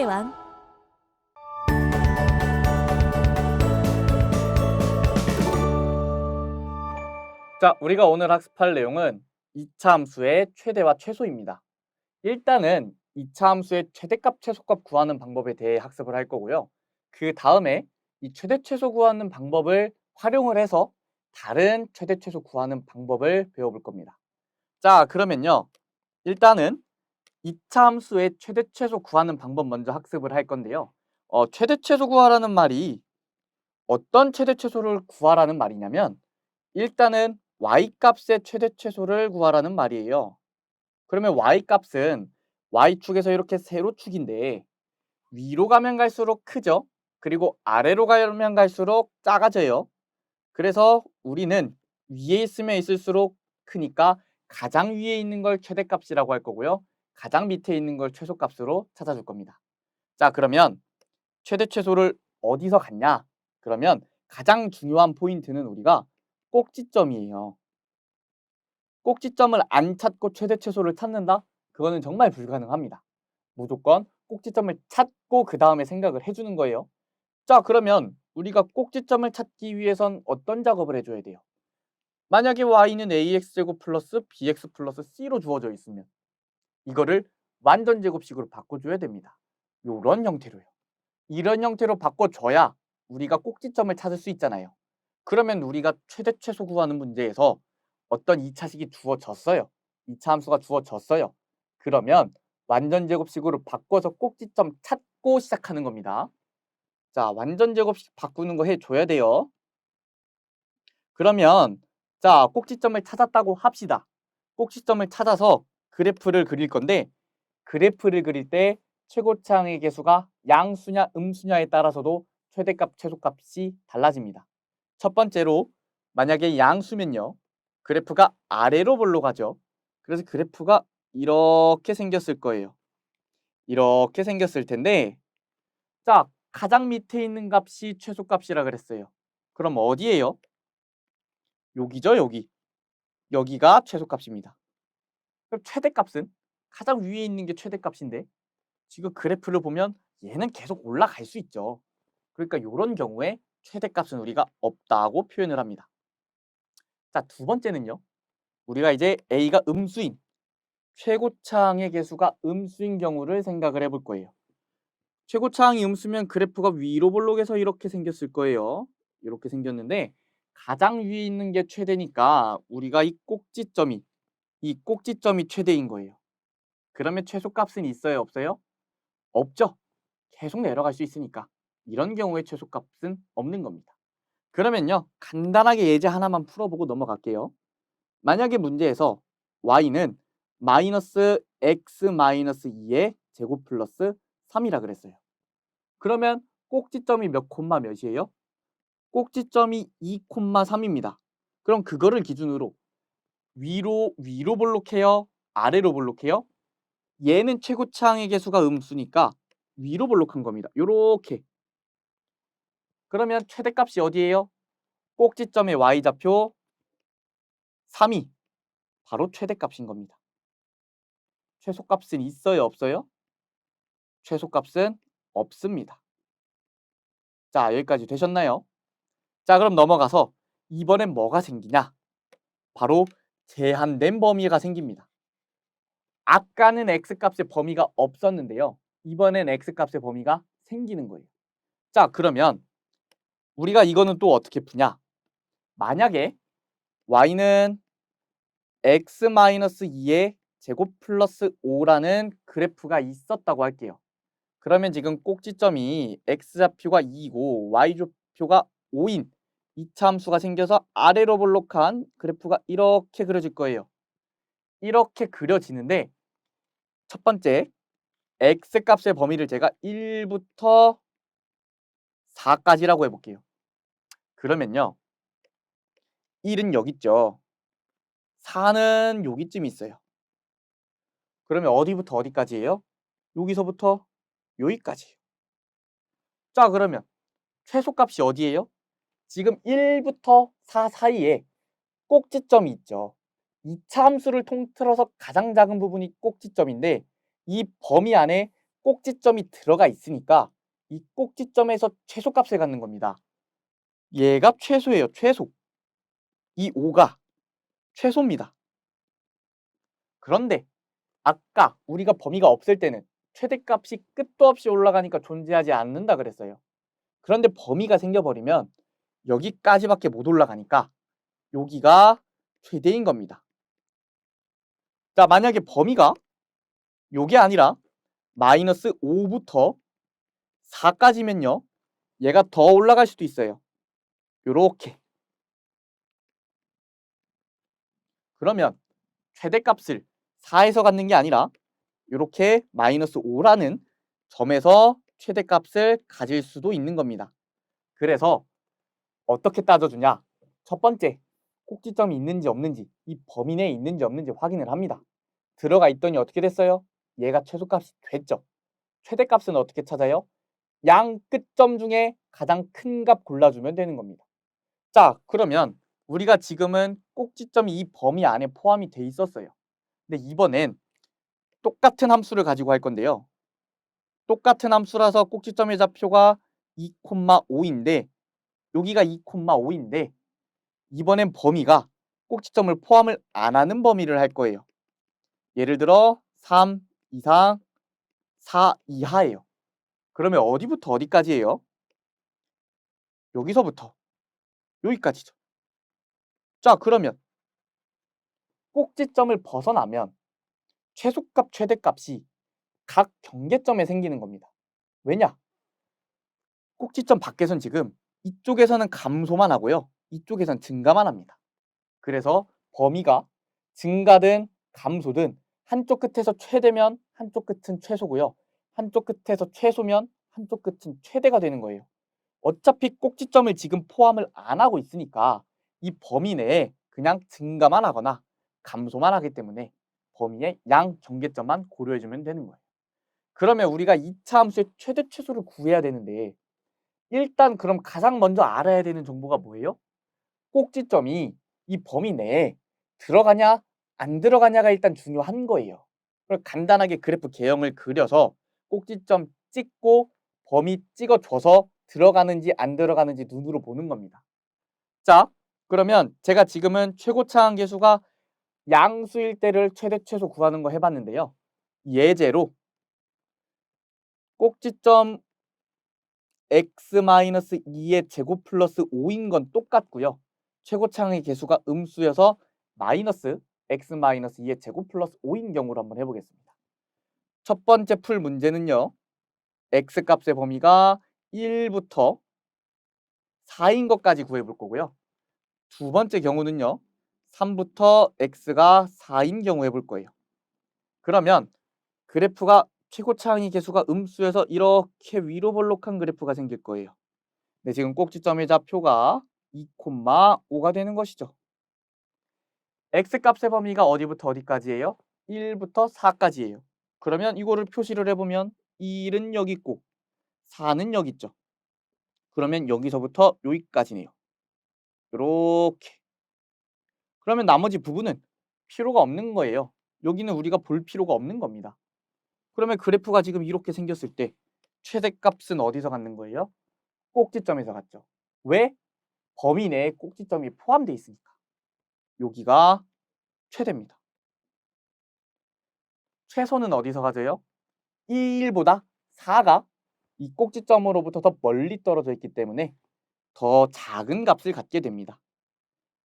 수학의 왕. 자, 우리가 오늘 학습할 내용은 2차 함수의 최대와 최소입니다. 일단은 2차 함수의 최대값, 최소값 구하는 방법에 대해 학습을 할 거고요. 그 다음에 이 최대, 최소 구하는 방법을 활용을 해서 다른 최대, 최소 구하는 방법을 배워볼 겁니다. 자, 그러면요. 일단은 2차 함수의 최대, 최소 구하는 방법 먼저 학습을 할 건데요. 최대, 최소 구하라는 말이 어떤 최대, 최소를 구하라는 말이냐면 일단은 y값의 최대 최소를 구하라는 말이에요. 그러면 y값은 y축에서 이렇게 세로축인데 위로 가면 갈수록 크죠? 그리고 아래로 가면 갈수록 작아져요. 그래서 우리는 위에 있으면 있을수록 크니까 가장 위에 있는 걸 최대값이라고 할 거고요. 가장 밑에 있는 걸 최소값으로 찾아줄 겁니다. 자, 그러면 최대 최소를 어디서 갖냐? 그러면 가장 중요한 포인트는 우리가 꼭지점이에요. 꼭지점을 안 찾고 최대 최소를 찾는다? 그거는 정말 불가능합니다. 무조건 꼭지점을 찾고 그 다음에 생각을 해주는 거예요. 자, 그러면 우리가 꼭지점을 찾기 위해선 어떤 작업을 해줘야 돼요? 만약에 y는 ax제곱 플러스 bx 플러스 c로 주어져 있으면 이거를 완전제곱식으로 바꿔줘야 됩니다. 요런 형태로요. 이런 형태로 바꿔줘야 우리가 꼭지점을 찾을 수 있잖아요. 그러면 우리가 최대 최소 구하는 문제에서 어떤 2차식이 주어졌어요. 2차 함수가 주어졌어요. 그러면 완전 제곱식으로 바꿔서 꼭지점 찾고 시작하는 겁니다. 자, 완전 제곱식 바꾸는 거 해줘야 돼요. 그러면 자, 꼭지점을 찾았다고 합시다. 꼭지점을 찾아서 그래프를 그릴 건데 그래프를 그릴 때 최고차항의 개수가 양수냐 음수냐에 따라서도 최대값, 최소값이 달라집니다. 첫 번째로 만약에 양수면요. 그래프가 아래로 볼록하죠. 그래서 그래프가 이렇게 생겼을 거예요. 이렇게 생겼을 텐데 자, 가장 밑에 있는 값이 최소값이라 그랬어요. 그럼 어디예요? 여기죠, 여기. 여기가 최소값입니다. 그럼 최대값은 가장 위에 있는 게 최대값인데 지금 그래프를 보면 얘는 계속 올라갈 수 있죠. 그러니까 이런 경우에 최대값은 우리가 없다고 표현을 합니다. 자, 두 번째는요. 우리가 이제 A가 음수인 최고차항의 개수가 음수인 경우를 생각을 해볼 거예요. 최고차항이 음수면 그래프가 위로 볼록해서 이렇게 생겼을 거예요. 이렇게 생겼는데 가장 위에 있는 게 최대니까 우리가 이 꼭지점이 최대인 거예요. 그러면 최소값은 있어요, 없어요? 없죠. 계속 내려갈 수 있으니까. 이런 경우에 최소값은 없는 겁니다. 그러면요. 간단하게 예제 하나만 풀어보고 넘어갈게요. 만약에 문제에서 y는 마이너스 x 마이너스 2의 제곱 플러스 3이라 그랬어요. 그러면 꼭지점이 몇 콤마 몇이에요? 꼭지점이 2 콤마 3입니다. 그럼 그거를 기준으로 위로 볼록해요? 아래로 볼록해요? 얘는 최고차항의 개수가 음수니까 위로 볼록한 겁니다. 요렇게. 그러면 최대값이 어디예요? 꼭지점의 y좌표 3이 바로 최대값인 겁니다. 최소값은 있어요, 없어요? 최소값은 없습니다. 자, 여기까지 되셨나요? 자, 그럼 넘어가서 이번엔 뭐가 생기냐? 바로 제한된 범위가 생깁니다. 아까는 x값의 범위가 없었는데요. 이번엔 x값의 범위가 생기는 거예요. 자, 그러면 우리가 이거는 또 어떻게 푸냐? 만약에 y는 x-2의 제곱 플러스 5라는 그래프가 있었다고 할게요. 그러면 지금 꼭지점이 x좌표가 2이고 y좌표가 5인 2차 함수가 생겨서 아래로 볼록한 그래프가 이렇게 그려질 거예요. 이렇게 그려지는데 첫 번째 x값의 범위를 제가 1부터 4까지라고 해볼게요. 그러면요. 1은 여기 있죠. 4는 여기쯤 있어요. 그러면 어디부터 어디까지예요? 여기서부터 여기까지예요. 자, 그러면 최소값이 어디예요? 지금 1부터 4 사이에 꼭지점이 있죠. 2차 함수를 통틀어서 가장 작은 부분이 꼭지점인데 이 범위 안에 꼭지점이 들어가 있으니까 이 꼭지점에서 최소값을 갖는 겁니다. 얘가 최소예요, 최소. 이 5가 최소입니다. 그런데 아까 우리가 범위가 없을 때는 최대값이 끝도 없이 올라가니까 존재하지 않는다 그랬어요. 그런데 범위가 생겨버리면 여기까지밖에 못 올라가니까 여기가 최대인 겁니다. 자, 만약에 범위가 요게 아니라 마이너스 5부터 4까지면요. 얘가 더 올라갈 수도 있어요. 요렇게. 그러면 최대값을 4에서 갖는 게 아니라 요렇게 마이너스 5라는 점에서 최대값을 가질 수도 있는 겁니다. 그래서 어떻게 따져주냐? 첫 번째, 꼭지점이 있는지 없는지, 이 범위 내에 있는지 없는지 확인을 합니다. 들어가 있더니 어떻게 됐어요? 얘가 최소값이 됐죠. 최대값은 어떻게 찾아요? 양 끝점 중에 가장 큰 값 골라주면 되는 겁니다. 자, 그러면 우리가 지금은 꼭지점이 이 범위 안에 포함이 돼 있었어요. 근데 이번엔 똑같은 함수를 가지고 할 건데요. 똑같은 함수라서 꼭지점의 좌표가 2,5인데 여기가 2,5인데 이번엔 범위가 꼭지점을 포함을 안 하는 범위를 할 거예요. 예를 들어 3 이상 4 이하예요. 그러면 어디부터 어디까지예요? 여기서부터 여기까지죠. 자, 그러면 꼭지점을 벗어나면 최소값, 최대값이 각 경계점에 생기는 겁니다. 왜냐? 꼭지점 밖에선 지금 이쪽에서는 감소만 하고요. 이쪽에선 증가만 합니다. 그래서 범위가 증가든 감소든 한쪽 끝에서 최대면 한쪽 끝은 최소고요. 한쪽 끝에서 최소면 한쪽 끝은 최대가 되는 거예요. 어차피 꼭지점을 지금 포함을 안 하고 있으니까 이 범위 내에 그냥 증가만 하거나 감소만 하기 때문에 범위의 양 경계점만 고려해주면 되는 거예요. 그러면 우리가 2차 함수의 최대 최소를 구해야 되는데 일단 그럼 가장 먼저 알아야 되는 정보가 뭐예요? 꼭지점이 이 범위 내에 들어가냐 안 들어가냐가 일단 중요한 거예요. 그럼 간단하게 그래프 개형을 그려서 꼭지점 찍고 범위 찍어줘서 들어가는지 안 들어가는지 눈으로 보는 겁니다. 자, 그러면 제가 지금은 최고차항 계수가 양수일 때를 최대 최소 구하는 거 해봤는데요. 예제로 꼭지점 x-2의 제곱 플러스 5인 건 똑같고요. 최고차항의 계수가 음수여서 마이너스 x-2의 제곱 플러스 5인 경우로 한번 해보겠습니다. 첫 번째 풀 문제는요. x값의 범위가 1부터 4인 것까지 구해볼 거고요. 두 번째 경우는요. 3부터 x가 4인 경우 해볼 거예요. 그러면 그래프가 최고차항의 계수가 음수여서 이렇게 위로 볼록한 그래프가 생길 거예요. 네, 지금 꼭지점의 좌표가 2,5가 되는 것이죠. x값의 범위가 어디부터 어디까지예요? 1부터 4까지예요. 그러면 이거를 표시를 해보면 1은 여기 있고 4는 여기 있죠. 그러면 여기서부터 여기까지네요. 이렇게. 그러면 나머지 부분은 필요가 없는 거예요. 여기는 우리가 볼 필요가 없는 겁니다. 그러면 그래프가 지금 이렇게 생겼을 때 최대값은 어디서 갖는 거예요? 꼭지점에서 갖죠. 왜? 범위 내에 꼭지점이 포함되어 있으니까. 여기가 최대입니다. 최소는 어디서 가져요? 1보다 4가 이 꼭지점으로부터 더 멀리 떨어져 있기 때문에 더 작은 값을 갖게 됩니다.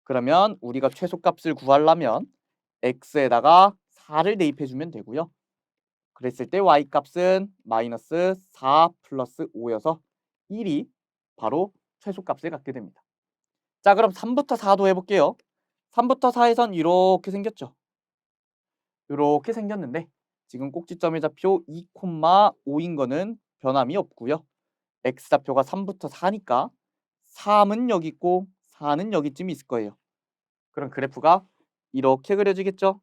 그러면 우리가 최소값을 구하려면 x에다가 4를 대입해주면 되고요. 그랬을 때 y값은 마이너스 4 플러스 5여서 1이 바로 최소값을 갖게 됩니다. 자, 그럼 3부터 4도 해볼게요. 3부터 4에선 이렇게 생겼죠. 이렇게 생겼는데 지금 꼭지점의 좌표 2,5인 거는 변함이 없고요. x좌표가 3부터 4니까 3은 여기 있고 4는 여기쯤 있을 거예요. 그럼 그래프가 이렇게 그려지겠죠?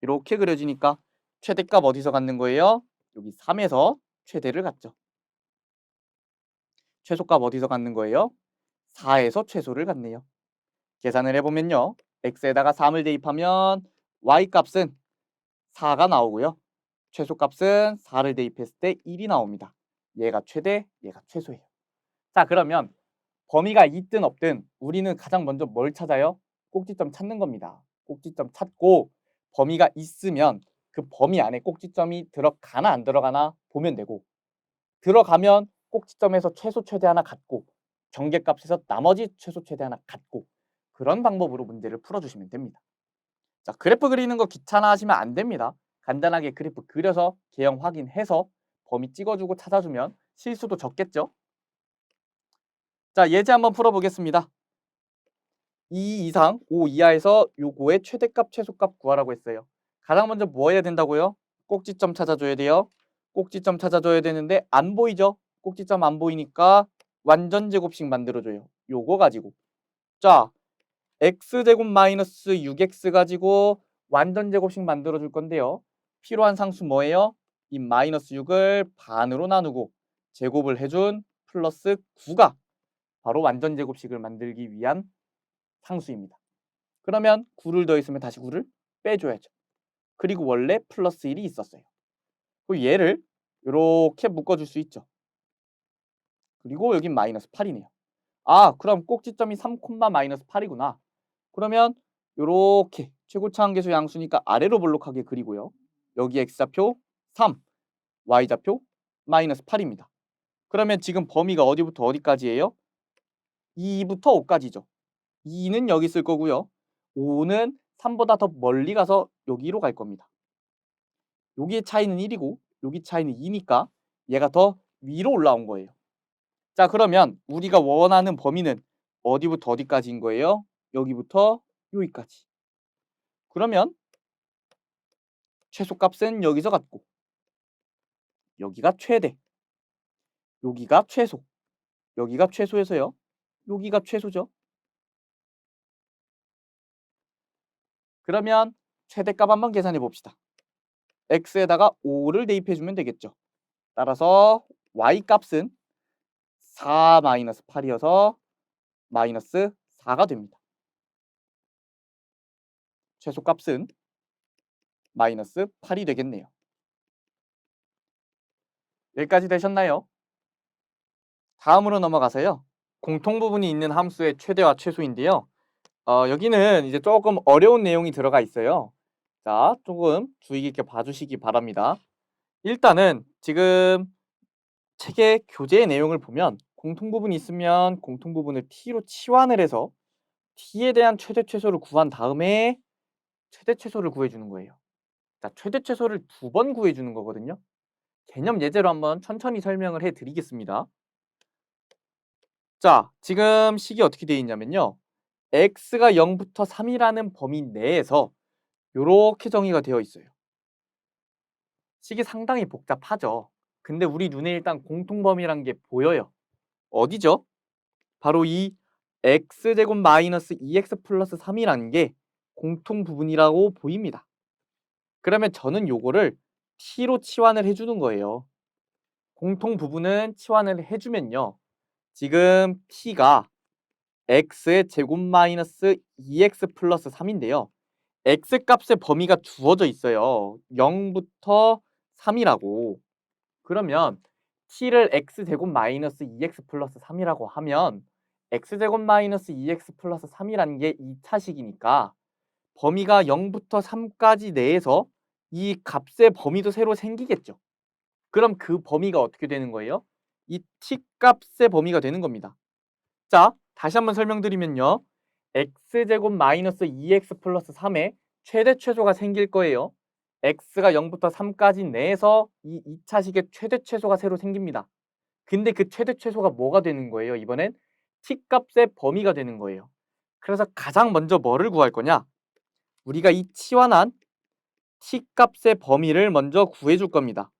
이렇게 그려지니까 최대값 어디서 갖는 거예요? 여기 3에서 최대를 갖죠. 최소값 어디서 갖는 거예요? 4에서 최소를 갖네요. 계산을 해보면요. x에다가 3을 대입하면 y값은 4가 나오고요. 최소값은 4를 대입했을 때 1이 나옵니다. 얘가 최대, 얘가 최소예요. 자, 그러면 범위가 있든 없든 우리는 가장 먼저 뭘 찾아요? 꼭지점 찾는 겁니다. 꼭지점 찾고 범위가 있으면 그 범위 안에 꼭지점이 들어가나 안 들어가나 보면 되고, 들어가면 꼭지점에서 최소 최대 하나 갖고 경계값에서 나머지 최소 최대 하나 갖고, 그런 방법으로 문제를 풀어주시면 됩니다. 자, 그래프 그리는 거 귀찮아하시면 안 됩니다. 간단하게 그래프 그려서 개형 확인해서 범위 찍어주고 찾아주면 실수도 적겠죠? 자, 예제 한번 풀어보겠습니다. 2 이상 5 이하에서 요거의 최대값 최소값 구하라고 했어요. 가장 먼저 뭐 해야 된다고요? 꼭지점 찾아줘야 돼요. 꼭지점 찾아줘야 되는데 안 보이죠? 꼭지점 안 보이니까 완전 제곱식 만들어줘요. 요거 가지고. 자, x제곱 마이너스 6x 가지고 완전 제곱식 만들어줄 건데요. 필요한 상수 뭐예요? 이 마이너스 6을 반으로 나누고 제곱을 해준 플러스 9가 바로 완전 제곱식을 만들기 위한 상수입니다. 그러면 9를 더했으면 다시 9를 빼줘야죠. 그리고 원래 플러스 1이 있었어요. 그리고 얘를 이렇게 묶어줄 수 있죠. 그리고 여긴 마이너스 8이네요. 아, 그럼 꼭지점이 3, 마이너스 8이구나. 그러면 이렇게 최고차항계수 양수니까 아래로 볼록하게 그리고요. 여기 x좌표 3, y좌표 마이너스 8입니다. 그러면 지금 범위가 어디부터 어디까지예요? 2부터 5까지죠. 2는 여기 쓸 거고요. 5는 3보다 더 멀리 가서 여기로 갈 겁니다. 여기의 차이는 1이고 여기 차이는 2니까 얘가 더 위로 올라온 거예요. 자, 그러면 우리가 원하는 범위는 어디부터 어디까지인 거예요? 여기부터 여기까지. 그러면 최소값은 여기서 같고 여기가 최대, 여기가 최소, 여기가 최소에서요. 여기가 최소죠. 그러면 최대값 한번 계산해 봅시다. x에다가 5를 대입해주면 되겠죠. 따라서 y값은 4-8이어서 마이너스 4가 됩니다. 최소값은 마이너스 8이 되겠네요. 여기까지 되셨나요? 다음으로 넘어가서요. 공통부분이 있는 함수의 최대와 최소인데요. 여기는 이제 조금 어려운 내용이 들어가 있어요. 자, 조금 주의 깊게 봐주시기 바랍니다. 일단은 지금 책의 교재 내용을 보면 공통부분이 있으면 공통부분을 t로 치환을 해서 t에 대한 최대 최소를 구한 다음에 최대 최소를 구해주는 거예요. 자, 최대 최소를 2번 구해주는 거거든요. 개념 예제로 한번 천천히 설명을 해드리겠습니다. 자, 지금 식이 어떻게 되어 있냐면요. x가 0부터 3이라는 범위 내에서 이렇게 정의가 되어 있어요. 식이 상당히 복잡하죠. 근데 우리 눈에 일단 공통범위란 게 보여요. 어디죠? 바로 이 x제곱 마이너스 2x 플러스 3이라는 게 공통부분이라고 보입니다. 그러면 저는 요거를 t로 치환을 해주는 거예요. 공통부분은 치환을 해주면요. 지금 t가 x의 제곱 마이너스 2x 플러스 3인데요. x값의 범위가 주어져 있어요. 0부터 3이라고. 그러면 t를 x제곱 마이너스 2x 플러스 3이라고 하면 x제곱 마이너스 2x 플러스 3이라는 게 2차식이니까 범위가 0부터 3까지 내에서 이 값의 범위도 새로 생기겠죠. 그럼 그 범위가 어떻게 되는 거예요? 이 t값의 범위가 되는 겁니다. 자, 다시 한번 설명드리면요. x제곱 마이너스 2x 플러스 3의 최대 최소가 생길 거예요. x가 0부터 3까지 내에서 이 2차식의 최대 최소가 새로 생깁니다. 근데 그 최대 최소가 뭐가 되는 거예요? 이번엔 t값의 범위가 되는 거예요. 그래서 가장 먼저 뭐를 구할 거냐? 우리가 이 치환한 t값의 범위를 먼저 구해줄 겁니다.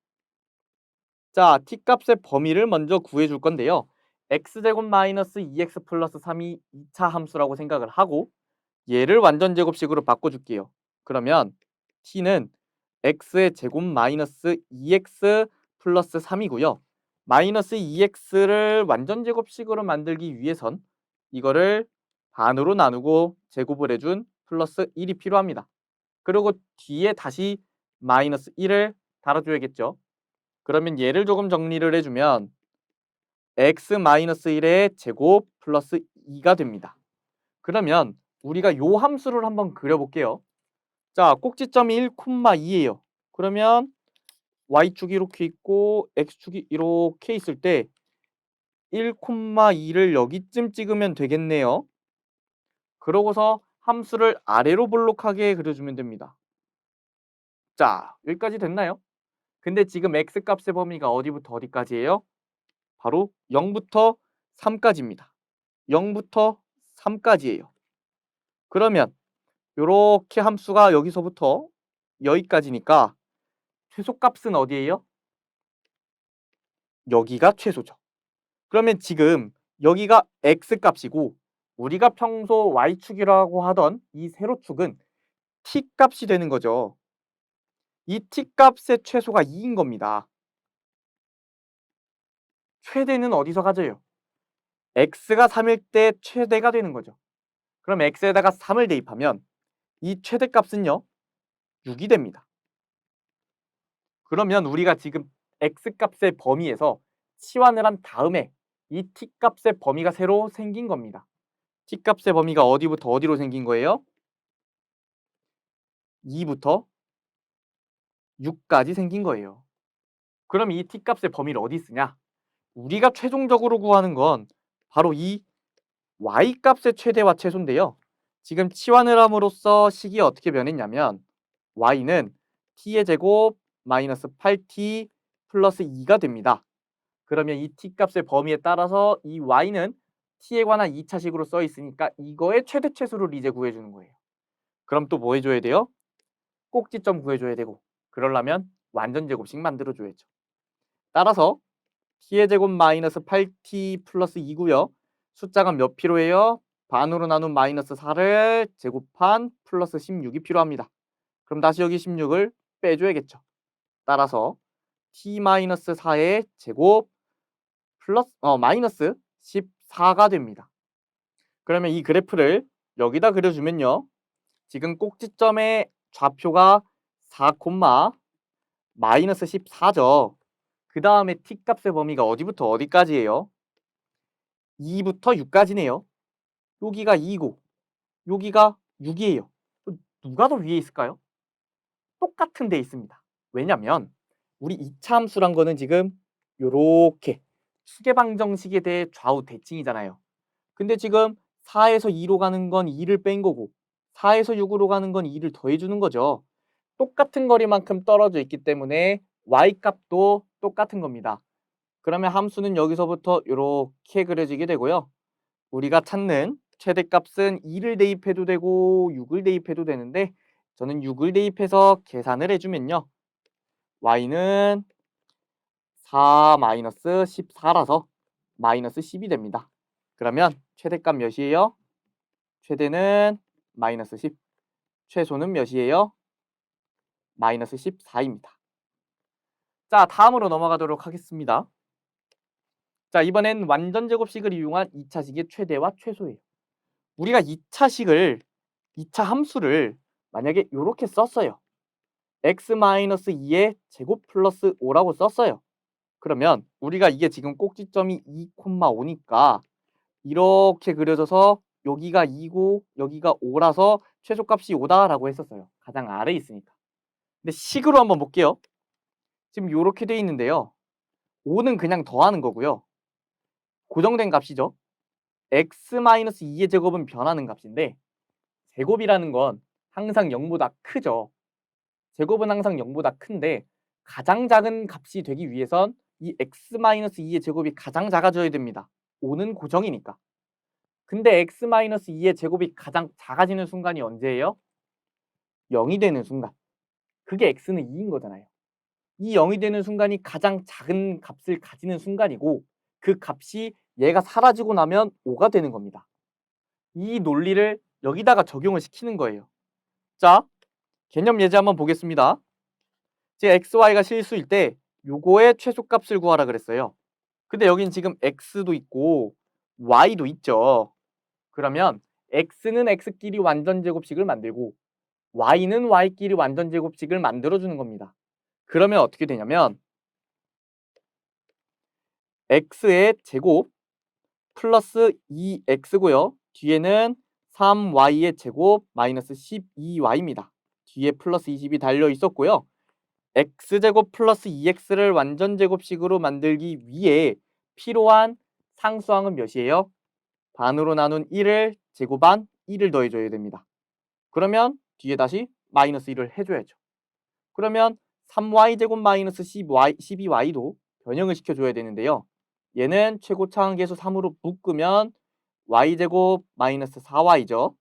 자, t값의 범위를 먼저 구해줄 건데요. x제곱 마이너스 2x 플러스 3이 2차 함수라고 생각을 하고 얘를 완전 제곱식으로 바꿔줄게요. 그러면 t는 x의 제곱 마이너스 2x 플러스 3이고요. 마이너스 2x를 완전 제곱식으로 만들기 위해선 이거를 반으로 나누고 제곱을 해준 플러스 1이 필요합니다. 그리고 뒤에 다시 마이너스 1을 달아줘야겠죠. 그러면 얘를 조금 정리를 해주면 x-1의 제곱 플러스 2가 됩니다. 그러면 우리가 요 함수를 한번 그려볼게요. 자, 꼭지점이 1,2예요. 그러면 y축이 이렇게 있고 x축이 이렇게 있을 때 1,2를 여기쯤 찍으면 되겠네요. 그러고서 함수를 아래로 볼록하게 그려주면 됩니다. 자, 여기까지 됐나요? 근데 지금 x값의 범위가 어디부터 어디까지예요? 바로 0부터 3까지입니다. 0부터 3까지예요. 그러면 요렇게 함수가 여기서부터 여기까지니까 최소값은 어디예요? 여기가 최소죠. 그러면 지금 여기가 x값이고 우리가 평소 y축이라고 하던 이 세로축은 t값이 되는 거죠. 이 t값의 최소가 2인 겁니다. 최대는 어디서 가져요? x가 3일 때 최대가 되는 거죠. 그럼 x에다가 3을 대입하면 이 최대값은요 6이 됩니다. 그러면 우리가 지금 x값의 범위에서 치환을 한 다음에 이 t값의 범위가 새로 생긴 겁니다. t값의 범위가 어디부터 어디로 생긴 거예요? 2부터 6까지 생긴 거예요. 그럼 이 t값의 범위를 어디 쓰냐? 우리가 최종적으로 구하는 건 바로 이 y값의 최대와 최소인데요. 지금 치환을 함으로써 식이 어떻게 변했냐면 y는 t의 제곱 마이너스 8t 플러스 2가 됩니다. 그러면 이 t값의 범위에 따라서 이 y는 t에 관한 2차식으로 써 있으니까 이거의 최대 최소를 이제 구해주는 거예요. 그럼 또 뭐 해줘야 돼요? 꼭지점 구해줘야 되고 그러려면 완전제곱식 만들어줘야죠. 따라서 t의 제곱 마이너스 8t 플러스 2고요. 숫자가 몇 필요해요? 반으로 나눈 마이너스 4를 제곱한 플러스 16이 필요합니다. 그럼 다시 여기 16을 빼줘야겠죠. 따라서 t-4의 제곱 플러스 마이너스 14가 됩니다. 그러면 이 그래프를 여기다 그려주면요. 지금 꼭지점의 좌표가 4, 마이너스 14죠. 그 다음에 t값의 범위가 어디부터 어디까지예요? 2부터 6까지네요. 여기가 2고 여기가 6이에요. 누가 더 위에 있을까요? 똑같은 데 있습니다. 왜냐면 우리 2차 함수란 거는 지금 요렇게 수계방정식에 대해 좌우 대칭이잖아요. 근데 지금 4에서 2로 가는 건 2를 뺀 거고 4에서 6으로 가는 건 2를 더해주는 거죠. 똑같은 거리만큼 떨어져 있기 때문에 y값도 똑같은 겁니다. 그러면 함수는 여기서부터 이렇게 그려지게 되고요. 우리가 찾는 최대값은 2를 대입해도 되고 6을 대입해도 되는데 저는 6을 대입해서 계산을 해주면요. y는 4-14라서 마이너스 10이 됩니다. 그러면 최대값 몇이에요? 최대는 마이너스 10, 최소는 몇이에요? 마이너스 14입니다. 자, 다음으로 넘어가도록 하겠습니다. 자, 이번엔 완전제곱식을 이용한 2차식의 최대와 최소예요. 우리가 2차 함수를 만약에 이렇게 썼어요. x-2의 제곱 플러스 5라고 썼어요. 그러면 우리가 이게 지금 꼭지점이 2,5니까 이렇게 그려져서 여기가 2고 여기가 5라서 최소값이 5다라고 했었어요. 가장 아래에 있으니까. 근데 식으로 한번 볼게요. 지금 이렇게 돼 있는데요. 5는 그냥 더하는 거고요. 고정된 값이죠. x-2의 제곱은 변하는 값인데 제곱이라는 건 항상 0보다 크죠. 제곱은 항상 0보다 큰데 가장 작은 값이 되기 위해선 이 x-2의 제곱이 가장 작아져야 됩니다. 5는 고정이니까. 근데 x-2의 제곱이 가장 작아지는 순간이 언제예요? 0이 되는 순간. 그게 x는 2인 거잖아요. 이 0이 되는 순간이 가장 작은 값을 가지는 순간이고 그 값이 얘가 사라지고 나면 5가 되는 겁니다. 이 논리를 여기다가 적용을 시키는 거예요. 자, 개념 예제 한번 보겠습니다. 제 xy가 실수일 때 요거의 최소값을 구하라 그랬어요. 근데 여긴 지금 x도 있고 y도 있죠. 그러면 x는 x끼리 완전제곱식을 만들고 y는 y끼리 완전제곱식을 만들어주는 겁니다. 그러면 어떻게 되냐면 x의 제곱 플러스 2x고요. 뒤에는 3y의 제곱 마이너스 12y입니다. 뒤에 플러스 20이 달려 있었고요. x제곱 플러스 2x를 완전제곱식으로 만들기 위해 필요한 상수항은 몇이에요? 반으로 나눈 1을 제곱한 1을 더해줘야 됩니다. 그러면 뒤에 다시 마이너스 1을 해줘야죠. 그러면 3y제곱 마이너스 12y도 변형을 시켜줘야 되는데요. 얘는 최고차항계수 3으로 묶으면 y제곱 마이너스 4y죠.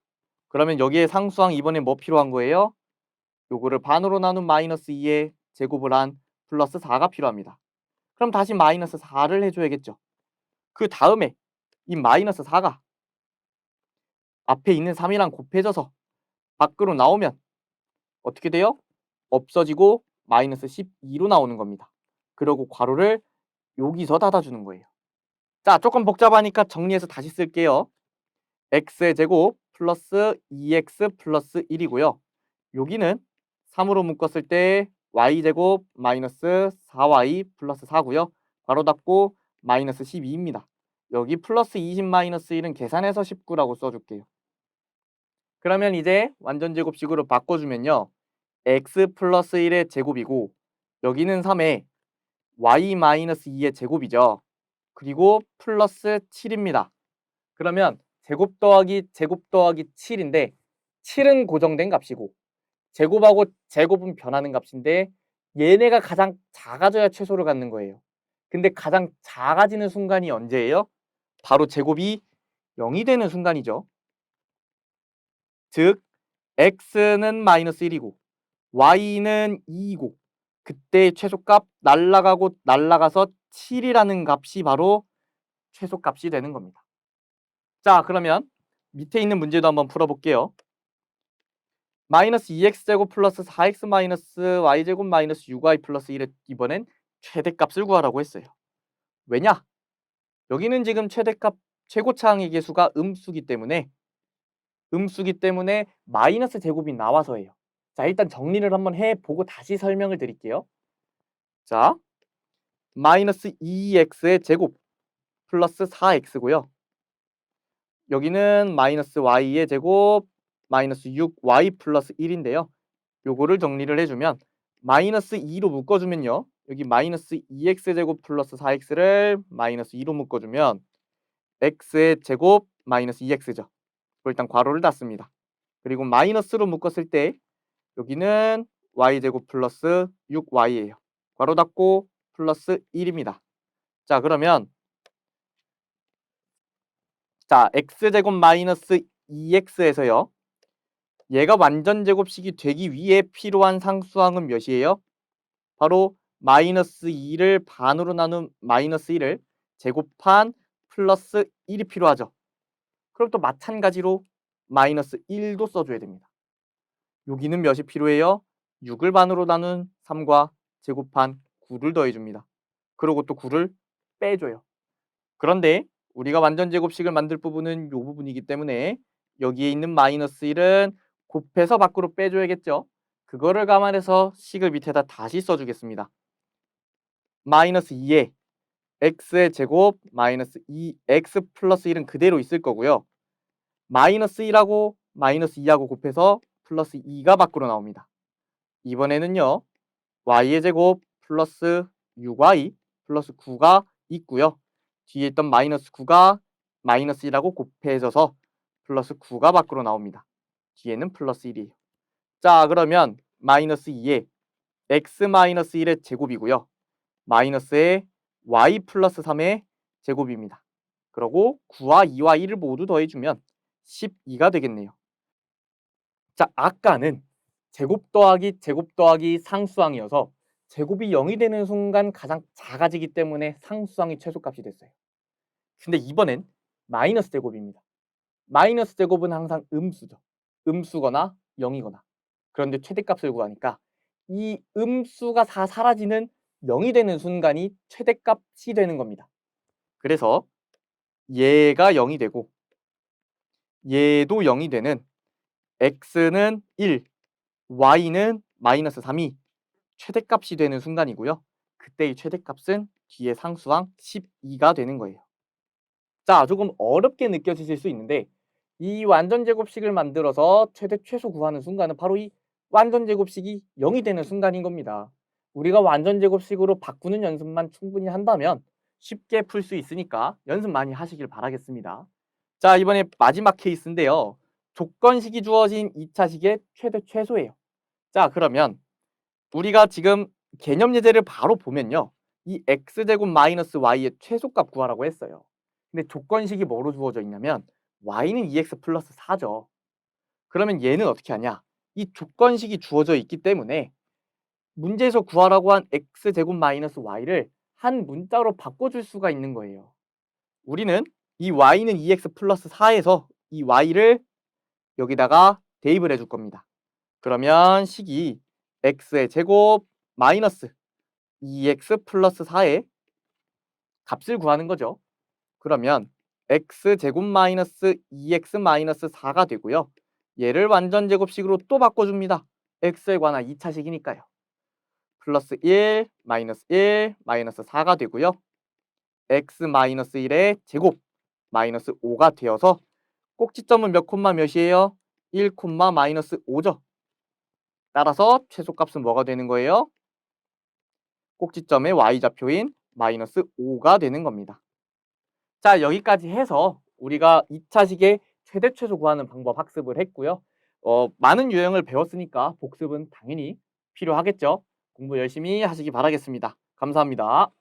그러면 여기에 상수항 이번에 뭐 필요한 거예요? 요거를 반으로 나눈 마이너스 2에 제곱을 한 플러스 4가 필요합니다. 그럼 다시 마이너스 4를 해줘야겠죠. 그 다음에 이 마이너스 4가 앞에 있는 3이랑 곱해져서 밖으로 나오면 어떻게 돼요? 없어지고 마이너스 12로 나오는 겁니다. 그리고 괄호를 여기서 닫아주는 거예요. 자, 조금 복잡하니까 정리해서 다시 쓸게요. x의 제곱 플러스 2x 플러스 1이고요. 여기는 3으로 묶었을 때 y제곱 마이너스 4y 플러스 4고요. 괄호 닫고 마이너스 12입니다. 여기 플러스 20 마이너스 1은 계산해서 19라고 써줄게요. 그러면 이제 완전제곱식으로 바꿔주면요. x 플러스 1의 제곱이고 여기는 3에 y 마이너스 2의 제곱이죠. 그리고 플러스 7입니다. 그러면 제곱 더하기 7인데 7은 고정된 값이고 제곱하고 제곱은 변하는 값인데 얘네가 가장 작아져야 최소를 갖는 거예요. 근데 가장 작아지는 순간이 언제예요? 바로 제곱이 0이 되는 순간이죠. 즉 x는 마이너스 1이고 y는 2이고 그때 최소값 날라가서 7이라는 값이 바로 최소값이 되는 겁니다. 자, 그러면 밑에 있는 문제도 한번 풀어볼게요. 마이너스 2x제곱 플러스 4x 마이너스 y제곱 마이너스 6y 플러스 1의 이번엔 최대값을 구하라고 했어요. 왜냐? 여기는 지금 최고차항의 계수가 음수기 때문에 마이너스 제곱이 나와서예요. 자, 일단 정리를 한번 해보고 다시 설명을 드릴게요. 자, 마이너스 2x의 제곱 플러스 4x고요. 여기는 마이너스 y의 제곱 마이너스 6y 플러스 1인데요. 요거를 정리를 해주면 마이너스 2로 묶어주면요. 여기 마이너스 2x제곱 플러스 4x를 마이너스 2로 묶어주면 x의 제곱 마이너스 2x죠. 일단 괄호를 닫습니다. 그리고 마이너스로 묶었을 때 여기는 y제곱 플러스 6y예요. 괄호 닫고 플러스 1입니다. 자, 그러면 자 x제곱 마이너스 2x에서요. 얘가 완전제곱식이 되기 위해 필요한 상수항은 몇이에요? 바로 마이너스 2를 반으로 나눈 마이너스 1을 제곱한 플러스 1이 필요하죠. 그럼 또 마찬가지로 마이너스 1도 써줘야 됩니다. 여기는 몇이 필요해요? 6을 반으로 나눈 3과 제곱한 9를 더해줍니다. 그리고 또 9를 빼줘요. 그런데 우리가 완전제곱식을 만들 부분은 이 부분이기 때문에 여기에 있는 마이너스 1은 곱해서 밖으로 빼줘야겠죠. 그거를 감안해서 식을 밑에다 다시 써주겠습니다. 마이너스 2에 x의 제곱 마이너스 2x 플러스 1은 그대로 있을 거고요. 마이너스 1하고 마이너스 2하고 곱해서 플러스 2가 밖으로 나옵니다. 이번에는요. y의 제곱 플러스 6y 플러스 9가 있고요. 뒤에 있던 마이너스 9가 마이너스 1하고 곱해져서 플러스 9가 밖으로 나옵니다. 뒤에는 플러스 1이에요. 자, 그러면 마이너스 2에 x 마이너스 1의 제곱이고요. 마이너스에 y 플러스 3의 제곱입니다. 그리고 9와 2와 1을 모두 더해주면 12가 되겠네요. 자, 아까는 제곱 더하기 상수항이어서 제곱이 0이 되는 순간 가장 작아지기 때문에 상수항이 최소값이 됐어요. 근데 이번엔 마이너스 제곱입니다. 마이너스 제곱은 항상 음수죠. 음수거나 0이거나. 그런데 최대값을 구하니까 이 음수가 다 사라지는 0이 되는 순간이 최대값이 되는 겁니다. 그래서 얘가 0이 되고 얘도 0이 되는 x는 1, y는 마이너스 3이 최대값이 되는 순간이고요. 그때의 최대값은 뒤에 상수항 12가 되는 거예요. 자, 조금 어렵게 느껴지실 수 있는데 이 완전제곱식을 만들어서 최대 최소 구하는 순간은 바로 이 완전제곱식이 0이 되는 순간인 겁니다. 우리가 완전제곱식으로 바꾸는 연습만 충분히 한다면 쉽게 풀 수 있으니까 연습 많이 하시길 바라겠습니다. 자, 이번에 마지막 케이스인데요. 조건식이 주어진 2차식의 최대 최소예요. 자, 그러면 우리가 지금 개념 예제를 바로 보면요. 이 x제곱 마이너스 y의 최소값 구하라고 했어요. 근데 조건식이 뭐로 주어져 있냐면 y는 2x 플러스 4죠. 그러면 얘는 어떻게 하냐? 이 조건식이 주어져 있기 때문에 문제에서 구하라고 한 x제곱 마이너스 y를 한 문자로 바꿔줄 수가 있는 거예요. 우리는 이 y는 2x 플러스 4에서 이 y를 여기다가 대입을 해줄 겁니다. 그러면 식이 x의 제곱 마이너스 2x 플러스 4의 값을 구하는 거죠. 그러면 x제곱 마이너스 2x 마이너스 4가 되고요. 얘를 완전제곱식으로 또 바꿔줍니다. x에 관한 2차식이니까요. 플러스 1, 마이너스 4가 되고요. x 마이너스 1의 제곱 마이너스 5가 되어서 꼭지점은 몇 콤마 몇이에요? 1 콤마 마이너스 5죠. 따라서 최소값은 뭐가 되는 거예요? 꼭지점의 y좌표인 마이너스 5가 되는 겁니다. 자, 여기까지 해서 우리가 2차식의 최대 최소 구하는 방법 학습을 했고요. 많은 유형을 배웠으니까 복습은 당연히 필요하겠죠. 공부 열심히 하시기 바라겠습니다. 감사합니다.